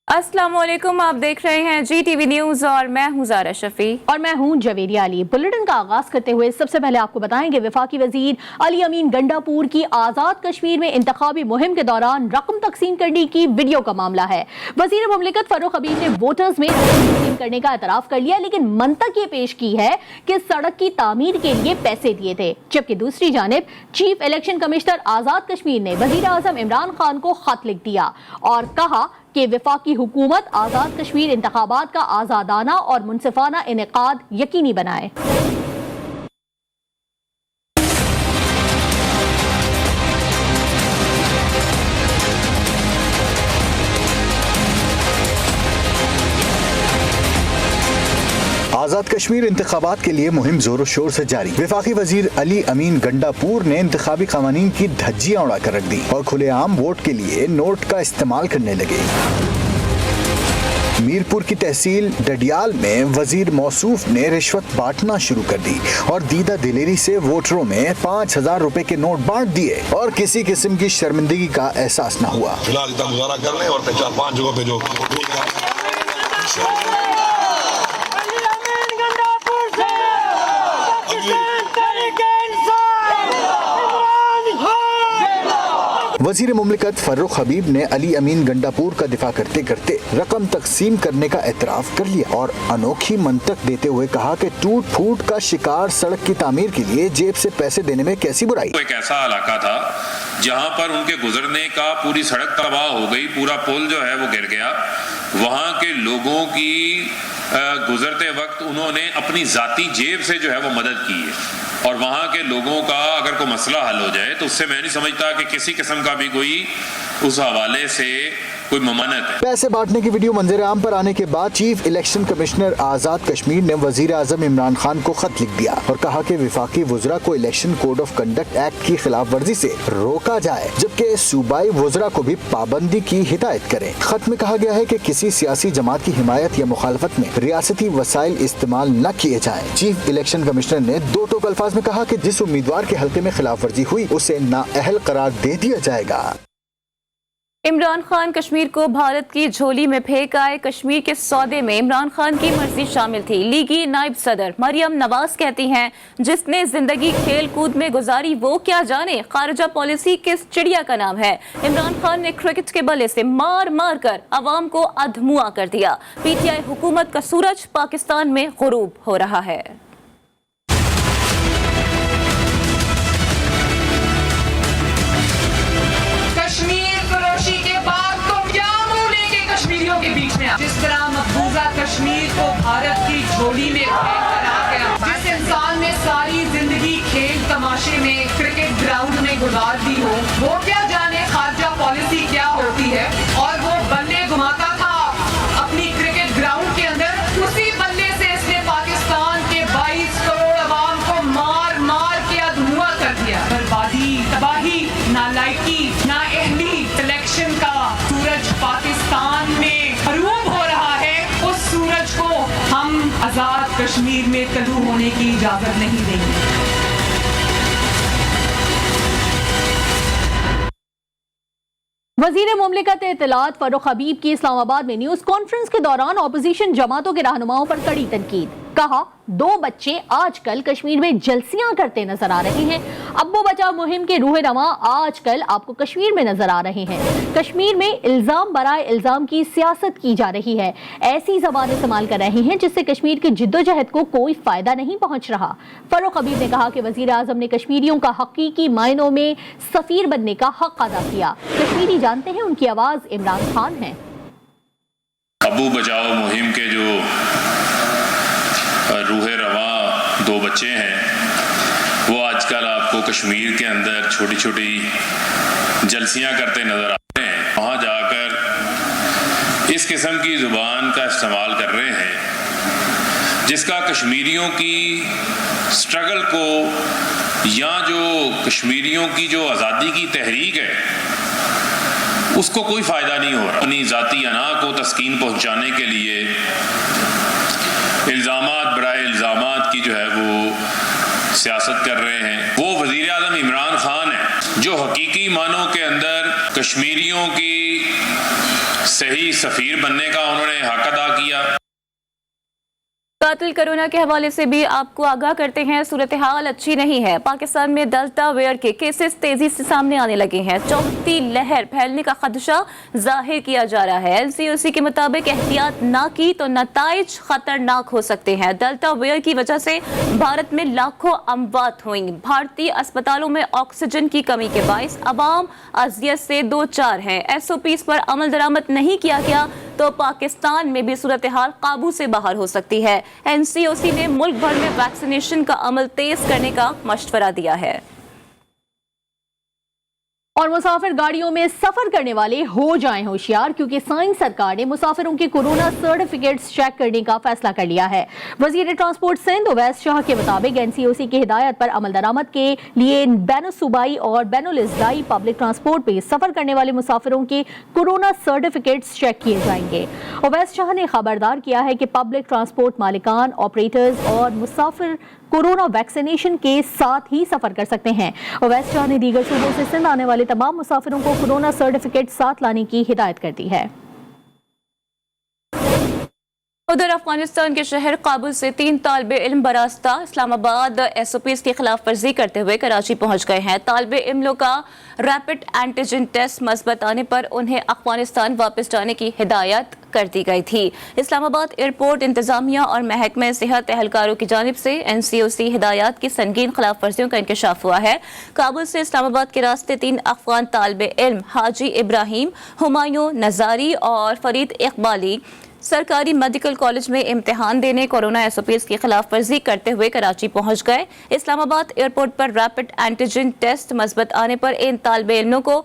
अस्सलाम वालेकुम, आप देख रहे हैं GTV न्यूज और मैं हूं ज़ारा शफी और मैं हूं जवेरिया अली। बुलेटिन का आगाज करते हुए सबसे पहले आपको बताएंगे वफाकी वजीर अली अमीन गंडापुर की आजाद कश्मीर में इंतखाबी मुहिम के दौरान रकम तकसीम करने की वीडियो का मामला है। वजीर मुमलिकत फारूक हबीब ने वोटर्स में रकम तकसीम करने का एतराफ कर लिया, लेकिन मंतक ये पेश की है कि सड़क की तामीर के लिए पैसे दिए थे। जबकि दूसरी जानिब चीफ इलेक्शन कमिश्नर आजाद कश्मीर ने वजीर आजम इमरान खान को खत लिख दिया और कहा कि वफाकी हुकूमत आज़ाद कश्मीर इंतखाबात का आज़ादाना और मुनसिफाना इनेकाद यकीनी बनाए। आजाद कश्मीर इंतखाबात के लिए मुहिम जोरों शोर से जारी। वफाकी वजीर अली अमीन गंडापुर ने इंतखाबी कानून की धज्जियां उड़ाकर रख दी और खुलेआम वोट के लिए नोट का इस्तेमाल करने लगे। मीरपुर की तहसील डडियाल में वजीर मौसूफ ने रिश्वत बांटना शुरू कर दी और दीदा दिलेरी से वोटरों में 5,000 रुपए के नोट बांट दिए और किसी किस्म की शर्मिंदगी का एहसास न हुआ। फिलहाल इतना गुजारा कर लें और 4-5 जगहों पे जो वजीर मुमलिकत फारूक हबीब ने अली अमीन गंडापुर का दिफा करते करते रकम तकसीम करने का एतराफ कर लिया और अनोखी मंतक देते हुए कहा कि टूट फूट का शिकार सड़क की तामीर के लिए जेब से पैसे देने में कैसी बुराई। एक ऐसा इलाका था जहां पर उनके गुजरने का पूरी सड़क तबाह हो गई, पूरा पुल जो है वो गिर गया। वहां के लोगों की गुजरते वक्त उन्होंने अपनी जाती जेब से जो है वो मदद की है और वहां के लोगों का अगर कोई मसला हल हो जाए तो उससे मैं नहीं समझता कि किसी किस्म का भी कोई उस हवाले से कोई ममानत है। पैसे बांटने की वीडियो मंजर आम पर आने के बाद चीफ इलेक्शन कमिश्नर आजाद कश्मीर ने वजीर आजम इमरान खान को खत लिख दिया और कहा कि विफाकी वुजरा को election code of conduct act की खिलाफ वर्जी से रोका जाए, जबकि सूबाई वुजरा को भी पाबंदी की हिदायत करें। खत में कहा गया है कि किसी सियासी जमात की हिमायत या मुखालफत में रियासती वसाइल इस्तेमाल न किए जाए। चीफ इलेक्शन कमिश्नर ने दो टोक अल्फाज में कहा कि जिस उम्मीदवार के हल्के में खिलाफ वर्जी हुई उसे नाअहल करार दे दिया जाएगा। इमरान खान कश्मीर को भारत की झोली में फेंक आए। कश्मीर के सौदे में इमरान खान की मर्जी शामिल थी। लीगी नायब सदर मरियम नवाज कहती हैं, जिसने जिंदगी खेल कूद में गुजारी वो क्या जाने खारजा पॉलिसी किस चिड़िया का नाम है। इमरान खान ने क्रिकेट के बल्ले से मार मार कर अवाम को अधमुआ कर दिया। PTI हुकूमत का सूरज पाकिस्तान में गुरूब हो रहा है। के बीच में जिस तरह मकबूजा कश्मीर को भारत की झोली में फेंक कर आ गया, जिस इंसान ने सारी जिंदगी खेल तमाशे में क्रिकेट ग्राउंड में गुजार दी हो, वो क्या जाने खारजा पॉलिसी क्या होती है। और वो बल्ले घुमाता था अपनी क्रिकेट ग्राउंड के अंदर, उसी बल्ले से इसने पाकिस्तान के 22 करोड़ अवाम को मार मार के अधमुआ कर दिया। बर्बादी, तबाही, नालायकी, नाअहली, इलेक्शन का सूरज पाकिस्तान में ग़रूब हो रहा है। उस सूरज को हम आजाद कश्मीर में तलू होने की इजाजत नहीं देंगे। वजीर मुमलिकत इत्तलात फारूक हबीब की इस्लामाबाद में न्यूज कॉन्फ्रेंस के दौरान ऑपोजिशन जमातों के रहनुमाओं पर कड़ी तनकीद। कहा, 2 बच्चे आजकल कश्मीर में जलसियां करते नजर आ रहे हैं। अब्बू बचाओ मुहिम के रूह रवा आजकल आपको कश्मीर में नजर आ रहे हैं। कश्मीर में इल्जाम बराए इल्जाम की सियासत की जा रही है। ऐसी जबान इस्तेमाल कर रहे हैं जिससे कश्मीर की जिद्दोजहद को कोई फायदा नहीं पहुंच रहा। फारूक हबीब ने कहा कि वजीर आजम ने कश्मीरियों का हकीकी मायनों में सफीर बनने का हक अदा किया। कश्मीरी जानते हैं उनकी आवाज इमरान खान है। अब्बू बचाओ मुहिम के जो रूहे रवा 2 बच्चे हैं, वो आजकल आपको कश्मीर के अंदर छोटी छोटी जलसियां करते नजर आते हैं। वहां जाकर इस किस्म की जुबान का इस्तेमाल कर रहे हैं जिसका कश्मीरियों की स्ट्रगल को या जो कश्मीरियों की जो आज़ादी की तहरीक है उसको कोई फ़ायदा नहीं हो रहा। अपनी ज़ाती अना को तस्कीन पहुंचाने के लिए इल्ज़ामात बराए इल्ज़ामात की जो है वो सियासत कर रहे हैं वो वजीर आज़म इमरान खान है, जो हकीकी मानों के अंदर कश्मीरियों की सही सफीर बनने का उन्होंने हक अदा किया। कातिल कोरोना के हवाले से भी आपको आगाह करते हैं, सूरत हाल अच्छी नहीं है। पाकिस्तान में डेल्टा वेयर के केसेस तेजी से सामने आने लगे हैं। चौथी लहर फैलने का खदशा जाहिर किया जा रहा है। एनसीओसी के मुताबिक एहतियात ना की तो नताइज खतरनाक हो सकते हैं। डेल्टा वेयर की वजह से भारत में लाखों अमवात हुई। भारतीय अस्पतालों में ऑक्सीजन की कमी के बायस अवाम अजियत से दो चार हैं। SOPs पर अमल दरामद नहीं किया गया तो पाकिस्तान में भी सूरत हाल काबू से बाहर हो सकती है। एनसीओसी ने मुल्क भर में वैक्सीनेशन का अमल तेज करने का मशवरा दिया है। और मुसाफिर गाड़ियों में सफर करने वाले हो जाएं होशियार, क्योंकि साइंस सरकार ने मुसाफिरों के कोरोना सर्टिफिकेट्स चेक करने का फैसला कर लिया है। वजीर ट्रांसपोर्ट सिंध ओवैस शाह के मुताबिक एनसीओसी की हिदायत पर अमल दरामद के लिए बैनुल सूबाई और बैनुल इज़्ज़ाई पब्लिक ट्रांसपोर्ट पे सफर करने वाले मुसाफिरों के कोरोना सर्टिफिकेट्स चेक किए जाएंगे। ओवैस शाह ने खबरदार किया है कि पब्लिक ट्रांसपोर्ट मालिकान, ऑपरेटर्स और मुसाफिर कोरोना वैक्सीनेशन के साथ ही सफर कर सकते हैं। ओवैस शाह ने दीगर सूबों से सिंध आने वाले तमाम मुसाफिरों को कोरोना सर्टिफिकेट साथ लाने की हिदायत कर दी है। उधर अफगानिस्तान के शहर काबुल से 3 तालिबे इल्म बरास्ता इस्लामाबाद SOPs की खिलाफ वर्जी करते हुए कराची पहुंच गए हैं। तालिबे इल्मों का रैपिड एंटीजन टेस्ट मस्बत आने पर उन्हें अफगानिस्तान वापस जाने की हिदायत कर दी गई थी। इस्लामाबाद एयरपोर्ट इंतजामिया और महकमे सेहत एहलकारों की जानिब से NCOC हिदायत की संगीन खिलाफ वर्जियों का इंकशाफ हुआ है। काबुल से इस्लामाबाद के रास्ते 3 अफगान तालिबे इल्म हाजी इब्राहिम, हुमायूं नजारी और फरीद इकबाली सरकारी मेडिकल कॉलेज में इम्तिहान देने कोरोना SOPs की खिलाफ वर्जी करते हुए कराची पहुंच गए। इस्लामाबाद एयरपोर्ट पर रैपिड एंटीजन टेस्ट मस्बत आने पर इन तालिबे इल्मों को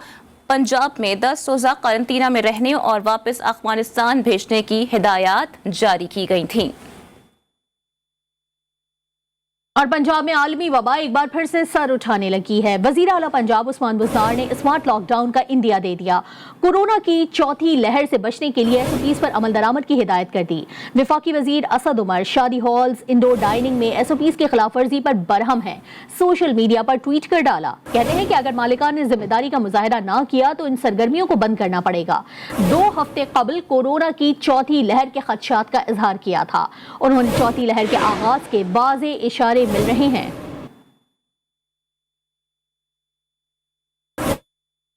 पंजाब में 10 रोज़ा क्वारंटीना में रहने और वापस अफगानिस्तान भेजने की हिदायत जारी की गई थी। और पंजाब में आलमी वबा एक बार फिर से सर उठाने लगी है। वजीर आला पंजाब उस्मान बुज़दार ने स्मार्ट लॉकडाउन का इंदिया दे दिया। कोरोना की चौथी लहर से बचने के लिए SOPs पर अमल दरामद की हिदायत कर दी। वफाकी वजीर असद उमर शादी हॉल्स, इंडोर डाइनिंग में SOPs की खिलाफ वर्जी पर बरहम है। सोशल मीडिया पर ट्वीट कर डाला, कहते हैं कि अगर मालिकान ने जिम्मेदारी का मुजाहिरा ना किया तो इन सरगर्मियों को बंद करना पड़ेगा। 2 हफ्ते कबल कोरोना की चौथी लहर के खदशात का इजहार किया था। उन्होंने चौथी लहर के आगाज के वाज़े इशारे मिल रहे हैं।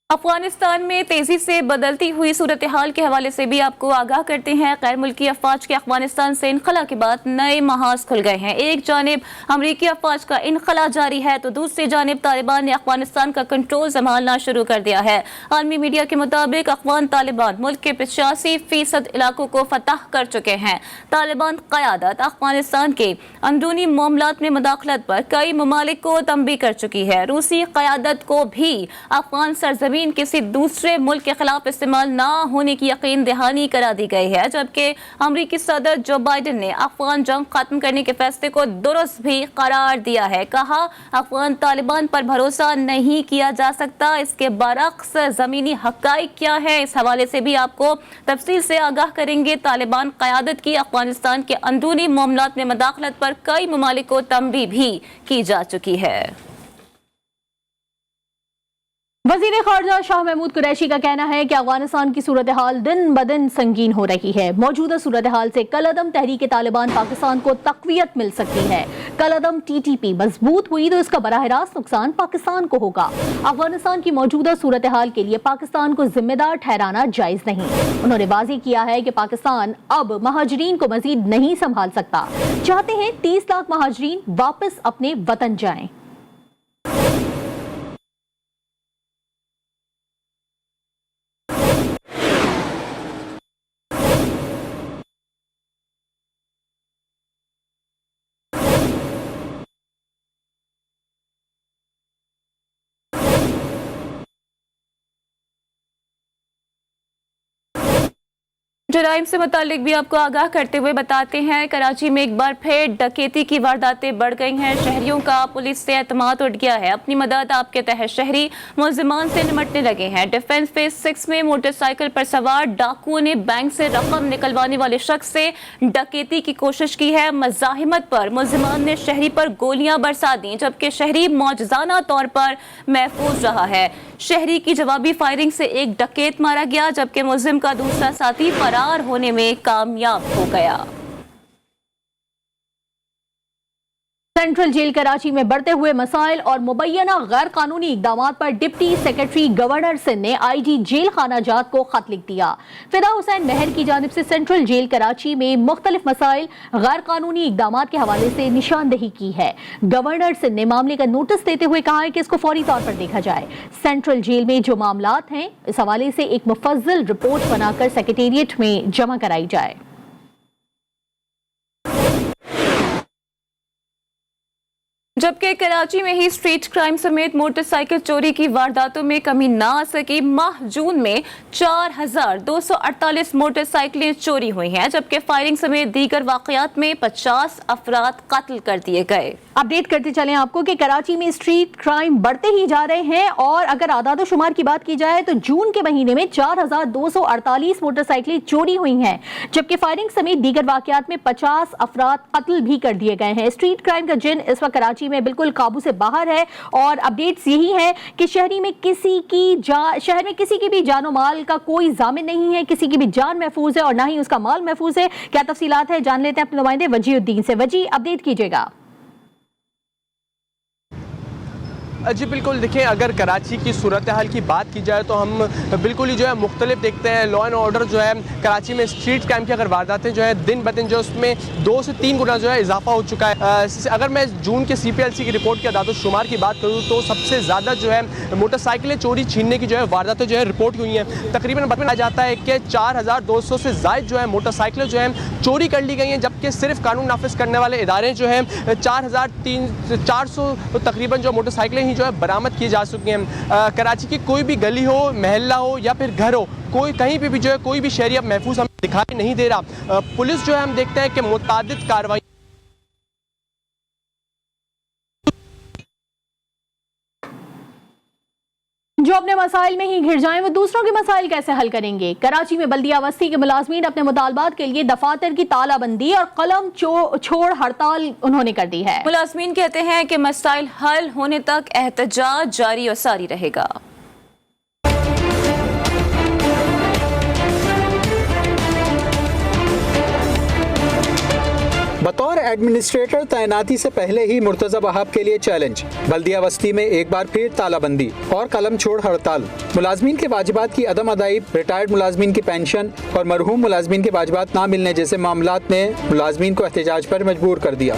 अफगानिस्तान में तेजी से बदलती हुई सूरत हाल के हवाले से भी आपको आगाह करते हैं। गैर मुल्की अफवाज के अफगानिस्तान से इनखला के बाद नए महाज खुल गए हैं। एक जानिब अमरीकी अफवाज का इनखला जारी है तो दूसरी जानिब तालिबान ने अफगानिस्तान का कंट्रोल संभालना शुरू कर दिया है। आलमी मीडिया के मुताबिक अफगान तालिबान मुल्क के 85% इलाकों को फतह कर चुके हैं। तालिबान क़यादत अफगानिस्तान के अंदरूनी मामलात में मुदाखलत पर कई ममालिक को तंबीह कर चुकी है। रूसी क़यादत को भी अफगान सरजमीन किसी दूसरे मुल्क के खिलाफ इस्तेमाल ना होने की यकीन दहानी करा दी गई है, जबकि अमरीकी सदर जो बाइडेन ने अफगान जंग खत्म करने के फैसले को दुरुस्त भी करार दिया है। कहा, अफगान तालिबान पर भरोसा नहीं किया जा सकता। इसके बरक्स जमीनी हक़ाइक़ क्या है, इस हवाले से भी आपको तफसील से आगाह करेंगे। तालिबान क़यादत की अफगानिस्तान के अंदरूनी मामलात में मुदाखलत पर कई ममालिक को तंबीह भी की जा चुकी है। वज़ीर ख़ारजा शाह महमूद कुरैशी का कहना है कि अफगानिस्तान की सूरत हाल दिन ब दिन संगीन हो रही है। मौजूदा सूरत हाल से कलअदम तहरीक तालिबान पाकिस्तान को तक़वियत मिल सकती है। कलअदम TTP मजबूत हुई तो इसका बराह रास्त नुकसान पाकिस्तान को होगा। अफगानिस्तान की मौजूदा सूरत हाल के लिए पाकिस्तान को जिम्मेदार ठहराना जायज़ नहीं। उन्होंने वाज़ेह किया है कि पाकिस्तान अब महाजरीन को मजीद नहीं संभाल सकता। चाहते हैं 30 लाख महाजरीन वापस अपने वतन जाएं। जराइम से मुतालिक भी आपको आगाह करते हुए बताते हैं, कराची में एक बार फिर डकैती की वारदातें बढ़ गई हैं। शहरियों का पुलिस से एतमाद उठ गया है। अपनी मदद आपके तहत शहरी मुलजिमान से निमटने लगे हैं। डिफेंस फेज 6 में मोटरसाइकिल पर सवार डाकुओं ने बैंक से रकम निकलवाने वाले शख्स से डकैती की कोशिश की है। मज़ाहिमत पर मुलजिमान ने शहरी पर गोलियां बरसा दी, जबकि शहरी मौजज़ाना तौर पर महफूज रहा है। शहरी की जवाबी फायरिंग से एक डकैत मारा गया, जबकि मुलजिम का दूसरा साथी फरार होने में कामयाब हो गया। सेंट्रल जेल कराची में बढ़ते हुए मसाइल और मुबैना गैर कानूनी इकदाम पर डिप्टी सेक्रेटरी गवर्नर सिंध ने IG जेल खाना जात को खत लिख दिया। फिदा हुसैन महर की जानिब से सेंट्रल जेल कराची में मुख्तलिफ मसाइल गैर कानूनी इकदाम के हवाले से निशानदही की है। गवर्नर सिंध ने मामले का नोटिस देते हुए कहा है कि इसको फौरी तौर पर देखा जाए। सेंट्रल जेल में जो मामलात हैं, इस हवाले से एक मुफज्जल रिपोर्ट बनाकर सेक्रेटेरिएट में जमा कराई जाए। जबकि कराची में ही स्ट्रीट क्राइम समेत मोटरसाइकिल चोरी की वारदातों में कमी ना आ सकी। माह जून में 4248 मोटरसाइकिलें चोरी हुई हैं, जबकि फायरिंग समेत दीगर वाकयात में 50 अफराद कत्ल कर दिए गए। अपडेट करते चलें आपको कि कराची में स्ट्रीट क्राइम बढ़ते ही जा रहे हैं और अगर आदाद शुमार की बात की जाए तो जून के महीने में 4248 मोटरसाइकिलें चोरी हुई हैं, जबकि फायरिंग समेत दीगर वाकयात में 50 अफराद कत्ल भी कर दिए गए हैं। स्ट्रीट क्राइम का जिन इस वक्त कराची में बिल्कुल काबू से बाहर है और अपडेट्स यही है कि शहर में किसी की भी जानो माल का कोई जामिन नहीं है, किसी की भी जान महफूज है और ना ही उसका माल महफूज है। क्या तफसीलात है, जान लेते हैं अपने नुमाइंदे वजीउद्दीन से। वजी, अपडेट कीजिएगा। जी बिल्कुल, देखिए अगर कराची की सूरत हाल की बात की जाए तो हम बिल्कुल ही जो है मुख्तलिफ देखते हैं। लॉ एंड ऑर्डर जो है कराची में स्ट्रीट क्राइम की अगर वारदातें जो है दिन ब दिन जो उसमें 2 से 3 गुना जो है इजाफा हो चुका है। अगर मैं जून के CPLC की रिपोर्ट के आदाद शुमार की बात करूँ तो सबसे ज़्यादा जो है मोटरसाइकिलें चोरी छीनने की जो है वारदातें जो है रिपोर्ट हुई हैं। तकरीबन बताया जाता है कि 4200 से ज़ायद जो है मोटरसाइकिलें जो है चोरी कर ली गई हैं, जबकि सिर्फ कानून नाफिज करने वाले इदारे जो हैं 4400 तकरीबन जो मोटरसाइकिलें ही जो है बरामद की जा चुकी हैं। कराची की कोई भी गली हो, महल्ला हो या फिर घर हो, कोई कहीं पे भी जो है कोई भी शहरी अब महफूज हमें दिखाई नहीं दे रहा। पुलिस जो है हम देखते हैं कि मुतादिद कार्रवाई जो अपने मसाइल में ही घिर जाएं वो दूसरों के मसाइल कैसे हल करेंगे। कराची में बल्दिया बस्ती के मुलाजमीन अपने मुतालबात के लिए दफातर की तालाबंदी और कलम छोड़ हड़ताल उन्होंने कर दी है। मुलाजमीन कहते हैं कि मसाइल हल होने तक एहतजाज जारी और सारी रहेगा। बतौर एडमिनिस्ट्रेटर तैनाती से पहले ही मुर्तज़ा वहाब के लिए चैलेंज। बल्दिया बस्ती में एक बार फिर तालाबंदी और कलम छोड़ हड़ताल। मुलाजमीन के वाजिबात की अदम अदाई, रिटायर्ड मुलाजमीन की पेंशन और मरहूम मुलाजमीन के वाजिबात ना मिलने जैसे मामलात ने मुलाजमीन को एहतजाज पर मजबूर कर दिया।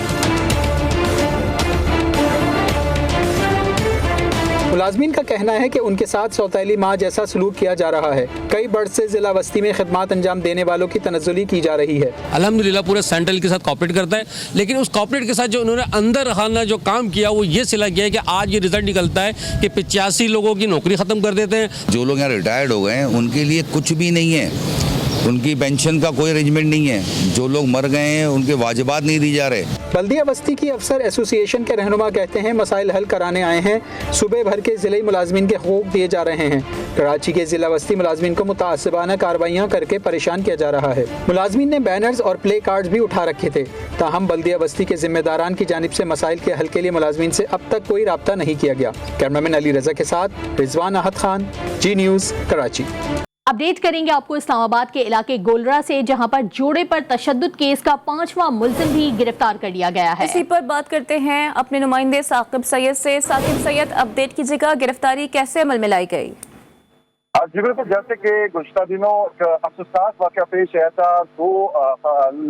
मुलाजमीन का कहना है कि उनके साथ सौतेली माँ जैसा सलूक किया जा रहा है। कई बर्ड से जिला बस्ती में खिदमात अंजाम देने वालों की तनज़्ज़ुली की जा रही है। अल्हम्दुलिल्लाह पूरे सेंट्रल के साथ कॉपरेट करता है, लेकिन उस कॉपरेट के साथ जो उन्होंने अंदर खाना जो काम किया वो ये सिला किया है कि आज ये रिजल्ट निकलता है कि 85 लोगों की नौकरी ख़त्म कर देते हैं। जो लोग यहाँ रिटायर्ड हो गए हैं उनके लिए कुछ भी नहीं है, उनकी पेंशन का कोई अरेंजमेंट नहीं है। जो लोग मर गए हैं उनके वाजिबात नहीं दी जा रहे। बल्दिया बस्ती की अफसर एसोसिएशन के रहनुमा कहते हैं मसाइल हल कराने आए हैं, सूबे भर के जिले मुलाजमीन के हकूक दिए जा रहे हैं। कराची के जिला बस्ती मुलाजमीन को मुतासिबाना कार्रवाइयाँ करके परेशान किया जा रहा है। मुलाजमीन ने बैनर्स और प्ले कार्ड्स भी उठा रखे थे, ताहम बल्दिया बस्ती के जिम्मेदारान की जानिब से मसाइल के हल के लिए मुलाजमीन से अब तक कोई राब्ता नहीं किया गया। कैमरामैन अली रजा के साथ रिजवान अहद खान, जी न्यूज़, कराची। अपडेट करेंगे आपको इस्लामाबाद के इलाके गोलरा से, जहां पर जोड़े पर तशद्दुद केस का 5वां मुल्जिम भी गिरफ्तार कर लिया गया है। इसी पर बात करते हैं अपने नुमाइंदे साकिब सैयद से। साकिब सैयद, अपडेट कीजिएगा, गिरफ्तारी कैसे अमल में लाई गई? जी बिल्कुल, जैसे कि गुज़श्ता दिनों अफसोसनाक वाक़या पेश आया था। 2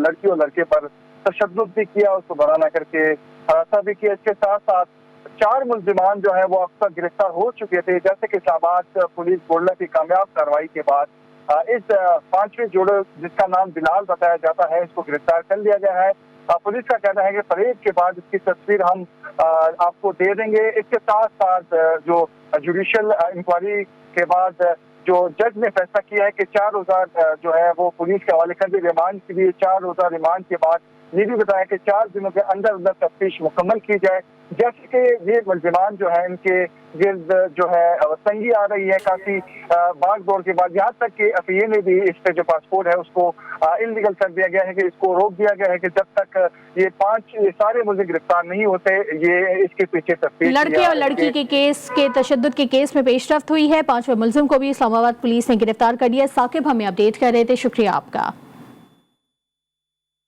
लड़की और लड़के पर तशद्दुद भी किया, उसको बराना करके हरासा भी किया। इसके साथ साथ 4 मुल्जिमान जो है वो अब तक गिरफ्तार हो चुके थे। जैसे कि इस्लामाबाद पुलिस गोल्डा की कामयाब कार्रवाई के बाद इस 5वें जोड़े जिसका नाम बिलाल बताया जाता है, इसको गिरफ्तार कर लिया गया है। पुलिस का कहना है कि परेड के बाद इसकी तस्वीर हम आपको दे देंगे। इसके साथ साथ जो जुडिशियल इंक्वायरी के बाद जो जज ने फैसला किया है कि 4 रोजा जो है वो पुलिस के हवाले कर दी रिमांड के लिए। 4 रोजा रिमांड के बाद ये भी बताया कि 4 दिनों के अंदर अंदर तफ्तीश मुकम्मल की जाए। जैसे कि ये मुलजिमान जो है इनके गिर्द जो है तंगी आ रही है काफी भाग दौड़ के बाद, यहाँ तक कि एफआईए ने भी इस पे जो पासपोर्ट है उसको इलीगल कर दिया गया है कि इसको रोक दिया गया है कि जब तक ये सारे मुल्जिम गिरफ्तार नहीं होते ये इसके पीछे तफ्तीश। लड़के और लड़की के केस के तशद्दुद के केस में पेशरफ्त हुई है। 5वें मुल्जिम को भी इस्लामाबाद पुलिस ने गिरफ्तार कर लिया। साकिब हमें अपडेट कर रहे थे, शुक्रिया आपका।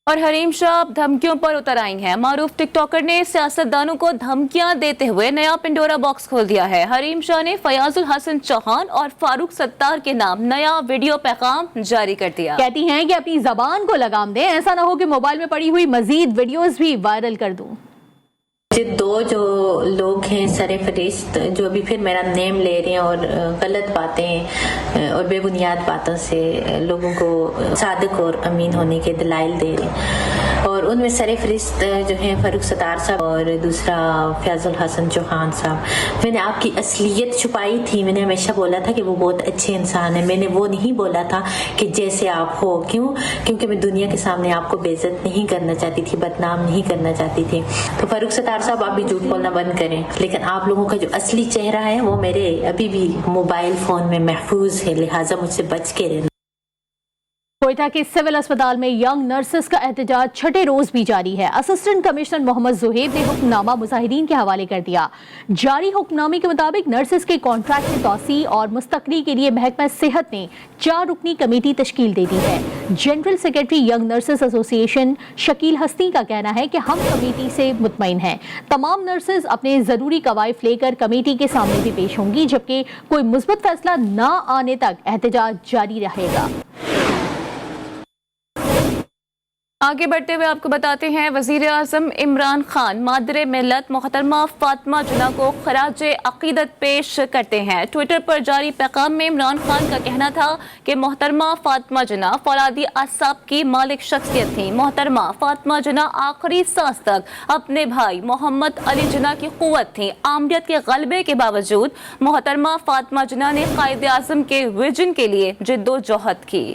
और हरीम शाह अब धमकियों पर उतर आई हैं। मारूफ टिकटॉकर ने सियासतदानों को धमकियां देते हुए नया पिंडोरा बॉक्स खोल दिया है। हरीम शाह ने फयाजुल हसन चौहान और फारूक सत्तार के नाम नया वीडियो पैगाम जारी कर दिया। कहती हैं कि अपनी जबान को लगाम दें, ऐसा ना हो कि मोबाइल में पड़ी हुई मजीद वीडियोस भी वायरल कर दूं। दो जो लोग हैं सरफरिस्त जो अभी फिर मेरा नेम ले रहे हैं और गलत बातें और बेबुनियाद बातों से लोगों को सादिक और अमीन होने के दलाइल दे रहे हैं, और उनमें सरफरिस्त जो हैं फारूक सत्तार साहब और दूसरा फयाजुल हसन चौहान साहब। मैंने आपकी असलियत छुपाई थी। मैंने हमेशा बोला था कि वो बहुत अच्छे इंसान है। मैंने वो नहीं बोला था कि जैसे आप हो। क्योंकि मैं दुनिया के सामने आपको बेइज्जत नहीं करना चाहती थी, बदनाम नहीं करना चाहती थी। तो फारूक सत्तार साहब आप भी झूठ बोलना बंद करें, लेकिन आप लोगों का जो असली चेहरा है वो मेरे अभी भी मोबाइल फोन में महफूज है, लिहाजा मुझसे बच के रहना। कोयटा के सिविल अस्पताल में यंग नर्सेस का एहतजाज छठे रोज भी जारी है। असिस्टेंट कमिश्नर मोहम्मद जुहेब ने हुक्मनामा मुजाहिरीन के हवाले कर दिया। जारी हुक्मनामे के मुताबिक नर्सेस के कॉन्ट्रैक्ट में तौसी और मुस्तकली के लिए महकमा सेहत ने 4 रुकनी कमेटी तश्कील दे दी है। General secretary young nurses association Shakeel हस्ती का कहना है कि हम कमेटी से मुतमईन हैं। तमाम नर्सेस अपने जरूरी कवायद लेकर कमेटी के सामने भी पेश होंगी, जबकि कोई मुस्बत फैसला न आने तक एहतजाज जारी रहेगा। आगे बढ़ते हुए आपको बताते हैं, वजीर आजम इमरान खान मादरे मिल्लत मोहतरमा फातिमा जिन्ना को खराजे अकीदत पेश करते हैं। ट्विटर पर जारी पैगाम में इमरान खान का कहना था कि मोहतरमा फातिमा जिन्ना फौलादी असाब की मालिक शख्सियत थी। मोहतरमा फातिमा जिन्ना आखिरी सांस तक अपने भाई मोहम्मद अली जिन्ना की क़ुव्वत थी। आमदियत के गलबे के बावजूद मोहतरमा फातिमा जिन्ना ने कायदे आज़म के विजन के लिए जिद्दोजहद की।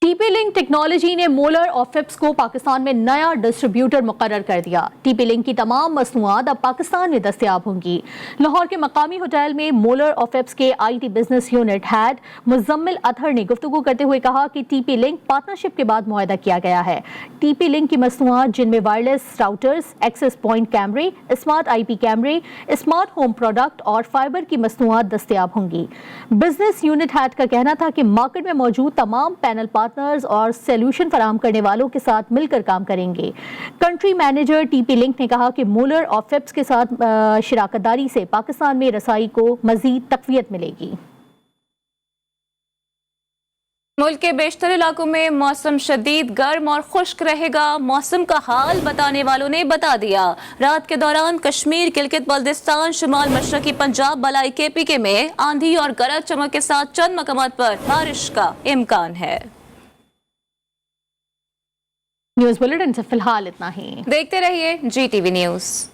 टीपी लिंक टेक्नोलॉजी ने मोलर और फिप्स को पाकिस्तान में नया डिस्ट्रीब्यूटर मुकर्रर कर दिया। टीपी लिंक की तमाम मसनूआत अब पाकिस्तान में दस्तयाब होंगी। लाहौर के मकामी होटल में मोलर और फिप्स के IT business unit head Muzammil Athar ने गुफ्तगू करते हुए कहा कि टीपी लिंक पार्टनरशिप के बाद मुआहदा किया गया है। टीपी लिंक की मसनूआत जिनमें वायरलेस राउटर्स, एक्सेस पॉइंट कैमरे, स्मार्ट IP कैमरे, स्मार्ट होम प्रोडक्ट और फाइबर की मसनूआत दस्तयाब होंगी। बिजनेस यूनिट हेड का कहना था कि मार्केट में मौजूद तमाम पैनल पार्टनर्स और सॉल्यूशन फराहम करने वालों के साथ मिलकर काम करेंगे। कंट्री मैनेजर टीपी लिंक ने कहा कि मोलर और फिप्स के साथ शराकतदारी से पाकिस्तान में रसाई को मजीद तक़वियत मिलेगी। मुल्क के बेशतर इलाकों में मौसम शदीद गर्म और खुश्क रहेगा। मौसम का हाल बताने वालों ने बता दिया। रात के दौरान कश्मीर, गिलगित बल्दिस्तान, शुमाल मशरकी पंजाब, बलाई KPK में आंधी और गरज चमक के साथ चंद मकामात पर बारिश का इम्कान है। न्यूज़ बुलेटिन से फिलहाल इतना ही। देखते रहिए GTV न्यूज़।